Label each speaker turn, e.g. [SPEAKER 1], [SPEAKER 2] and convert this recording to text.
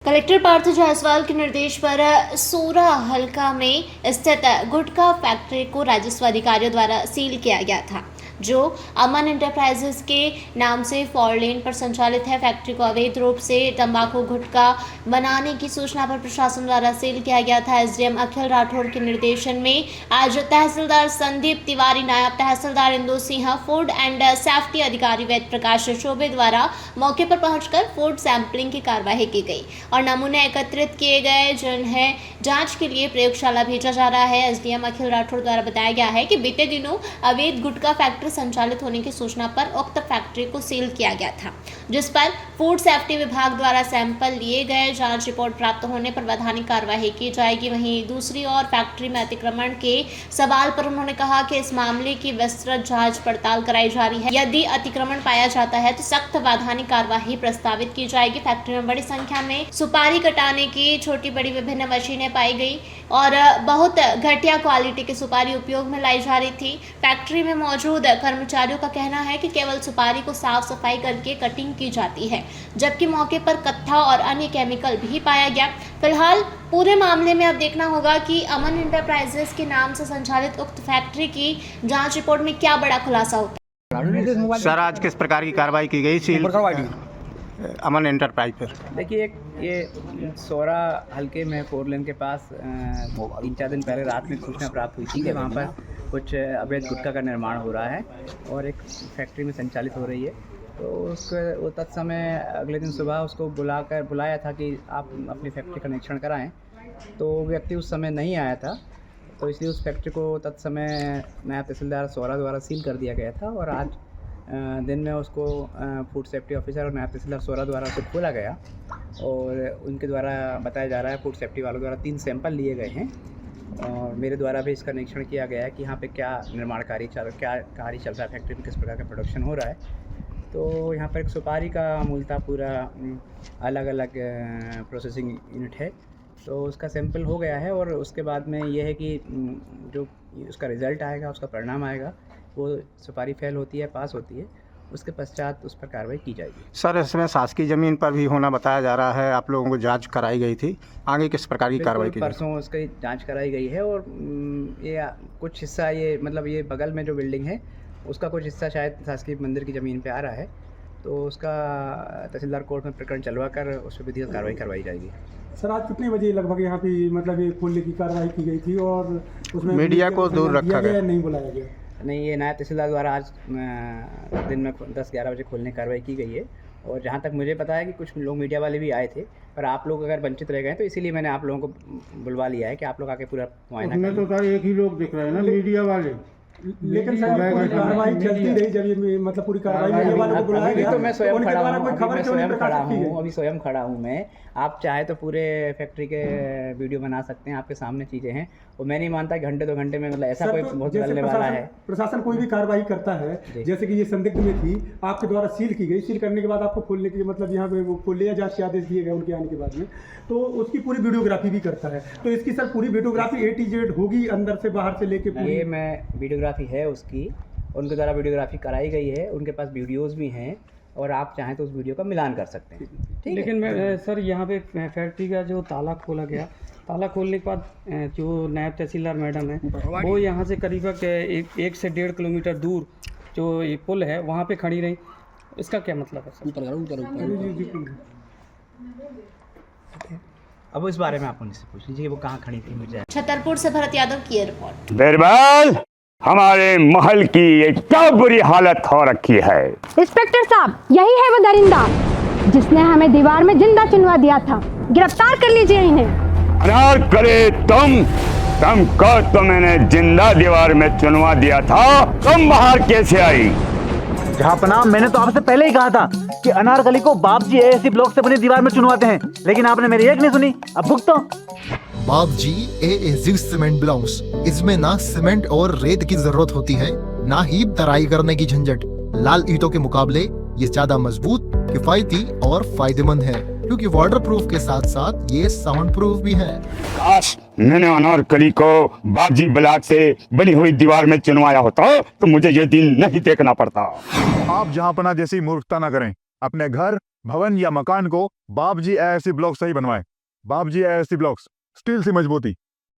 [SPEAKER 1] Collector Partha Jaiswal के निर्देश पर सोरा हल्का में स्थित गुटखा फैक्ट्री को राजस्व अधिकारियों द्वारा सील किया गया था, जो अमन एंटरप्राइजेस के नाम से फॉर लेन पर संचालित है। फैक्ट्री को अवैध रूप से तंबाकू गुटखा बनाने की सूचना पर प्रशासन द्वारा सील किया गया था। एसडीएम अखिल राठौड़ के निर्देशन में आज तहसीलदार संदीप तिवारी, नायब तहसीलदार Indu Singh, food and safety अधिकारी वेद प्रकाश चौबे द्वारा मौके पर पहुंचकर फूड सैंपलिंग की कार्यवाही की गई और नमूने एकत्रित किए गए, जिन्हें जांच के लिए प्रयोगशाला भेजा जा रहा है। एसडीएम अखिल राठौड़ द्वारा बताया गया है कि बीते दिनों अवैध गुटखा फैक्ट्री संचालित होने की सूचना पर उक्त फैक्ट्री को सील किया गया था, जिस पर फूड सेफ्टी विभाग द्वारा सैंपल लिए गए। जांच रिपोर्ट प्राप्त होने पर वैधानिक कार्यवाही की जाएगी। वहीं दूसरी ओर फैक्ट्री में अतिक्रमण के सवाल पर उन्होंने कहा कि इस मामले की विस्तृत जांच पड़ताल कराई जा रही है। यदि अतिक्रमण पाया जाता है तो सख्त वैधानिक कार्यवाही प्रस्तावित की जाएगी। फैक्ट्री में बड़ी संख्या में सुपारी कटाने की छोटी बड़ी विभिन्न मशीनें पाई गई और बहुत घटिया क्वालिटी की सुपारी उपयोग में लाई जा रही थी। फैक्ट्री में मौजूद कर्मचारियों का कहना है कि केवल सुपारी को साफ सफाई करके कटिंग की जाती है, जबकि मौके पर कत्था और अन्य केमिकल भी पाया गया। फिलहाल पूरे मामले में अब देखना होगा कि अमन एंटरप्राइजेस के नाम से संचालित उक्त फैक्ट्री की जांच रिपोर्ट में क्या बड़ा खुलासा होता है।
[SPEAKER 2] सर, आज किस प्रकार की कार्रवाई की गई सील अमन एंटरप्राइज पर?
[SPEAKER 3] देखिए, ये सोरा हल्के में फोर लेन के पास 3-4 दिन पहले रात में सूचना प्राप्त हुई थी कि वहाँ पर कुछ अवैध गुटखा का निर्माण हो रहा है और एक फैक्ट्री में संचालित हो रही है। तो उसको तत्समय अगले दिन सुबह उसको बुलाया था कि आप अपनी फैक्ट्री का निरीक्षण कराएं। तो व्यक्ति उस समय नहीं आया था, तो इसलिए उस फैक्ट्री को तत्समय नायब तहसीलदार सोरा द्वारा सील कर दिया गया था और आज दिन में उसको फूड सेफ्टी ऑफिसर और नायब तहसीलदार सोरा द्वारा उसे खोला गया और उनके द्वारा बताया जा रहा है, फूड सेफ्टी वालों द्वारा 3 सैंपल लिए गए हैं और मेरे द्वारा भी इसका निरीक्षण किया गया है कि यहाँ पे क्या निर्माण कार्य चल रहा है, फैक्ट्री में किस प्रकार का प्रोडक्शन हो रहा है। तो यहाँ पर एक सुपारी का मूलतः पूरा अलग अलग प्रोसेसिंग यूनिट है, तो उसका सैंपल हो गया है और उसके बाद में ये है कि जो उसका रिज़ल्ट आएगा, उसका परिणाम आएगा, वो सुपारी फेल होती है, पास होती है, उसके पश्चात उस पर कार्रवाई की जाएगी।
[SPEAKER 2] सर, इसमें शासकीय ज़मीन पर भी होना बताया जा रहा है, आप लोगों को जांच कराई गई थी, आगे किस प्रकार की कार्रवाई की?
[SPEAKER 3] परसों उसकी जांच कराई गई है और ये कुछ हिस्सा ये बगल में जो बिल्डिंग है उसका कुछ हिस्सा शायद शासकीय मंदिर की ज़मीन पे आ रहा है, तो उसका तहसीलदार कोर्ट में प्रकरण चलवा कर उस पर विधिवत कार्रवाई करवाई जाएगी।
[SPEAKER 4] सर, आज कितने बजे लगभग यहाँ पे मतलब ये खोलने की कार्रवाई की गई थी और उसमें
[SPEAKER 2] मीडिया को दूर रखा गया,
[SPEAKER 4] नहीं बुलाया गया?
[SPEAKER 3] नहीं, ये नायब तहसीलदार द्वारा आज दिन में 10-11 बजे खोलने की कार्रवाई की गई है और जहाँ तक मुझे पता है कि कुछ लोग मीडिया वाले भी आए थे, पर आप लोग अगर वंचित रह गए तो इसीलिए मैंने आप लोगों को बुलवा लिया है कि आप लोग आके पूरा मुआयना करें।
[SPEAKER 5] तो सर एक ही लोग दिख रहे हैं ना, मीडिया वाले।
[SPEAKER 4] लेकिन सर पूरी कार्रवाई चलती रही, जब ये मतलब पूरी कार्रवाई मीडिया वालों को बुलाया गया
[SPEAKER 3] तो मैं स्वयं खड़ा हूँ, अभी स्वयं
[SPEAKER 4] खबर
[SPEAKER 3] खड़ा हूँ मैं। आप चाहे तो पूरे फैक्ट्री के वीडियो बना सकते हैं, आपके सामने चीज़ें हैं और मैं नहीं मानता कि घंटे 2 घंटे में मतलब ऐसा कोई बहुत चलने वाला है।
[SPEAKER 4] प्रशासन कोई भी कार्रवाई करता है, जैसे कि ये संदिग्ध में थी, आपके द्वारा सील की गई, सील करने के बाद आपको खोलने के मतलब यहाँ पे वो खोल लिया, जांच के आदेश दिए गए उनके आने के बाद में, तो उसकी पूरी वीडियोग्राफी भी करता है। तो इसकी सर पूरी वीडियोग्राफी A to Z होगी, अंदर से बाहर से लेके पूरी?
[SPEAKER 3] ये मैं वीडियोग्राफी है उसकी, उनके द्वारा वीडियोग्राफी कराई गई है, उनके पास वीडियोज़ भी हैं और आप चाहें तो उस वीडियो का मिलान कर सकते हैं। ठीक,
[SPEAKER 6] लेकिन मैं सर यहाँ पे फैक्ट्री का जो ताला खोला गया, ताला खोलने के बाद जो नायब तहसीलदार मैडम है वो यहाँ से करीब 1 से 1.5 किलोमीटर दूर जो ये पुल है वहाँ पे खड़ी रही, इसका क्या मतलब है सर?
[SPEAKER 3] अब इस बारे में आप उनसे पूछ लीजिए वो कहाँ खड़ी थी। मुझे
[SPEAKER 1] छतरपुर से भरत यादव की रिपोर्ट।
[SPEAKER 7] बिरबल, हमारे महल की ये क्या बुरी हालत हो रखी है।
[SPEAKER 8] इंस्पेक्टर साहब, यही है वो दरिंदा जिसने हमें दीवार में जिंदा चुनवा दिया था। गिरफ्तार कर लीजिए इन्हें।
[SPEAKER 7] अनार करे तुमको तो मैंने जिंदा दीवार में चुनवा दिया था, तुम बाहर कैसे आई?
[SPEAKER 9] जहापना, मैंने तो आपसे पहले ही कहा था कि अनारकली को बाप जी ऐसी ब्लॉक से बनी दीवार में चुनवाते हैं, लेकिन आपने मेरी एक नहीं सुनी। अब भुगतो।
[SPEAKER 10] बाप जी AAG सीमेंट ब्लॉक्स, इसमें ना सीमेंट और रेत की जरूरत होती है, ना ही तराई करने की झंझट। लाल ईंटों के मुकाबले ये ज्यादा मजबूत, किफायती और फायदेमंद है, क्योंकि वाटर प्रूफ के साथ साथ ये साउंड प्रूफ भी है।
[SPEAKER 7] काश मैंने अनारकली को बाजी ब्लॉक से बनी हुई दीवार में चुनवाया होता तो मुझे ये दिन नहीं देखना पड़ता।
[SPEAKER 5] आप जहां पना जैसी मूर्खता ना करें, अपने घर
[SPEAKER 11] भवन या मकान को बाप जी एएससी ब्लॉक से ही बनवाएं। बाप जी एएससी ब्लॉक्स, स्टील सी मजबूती।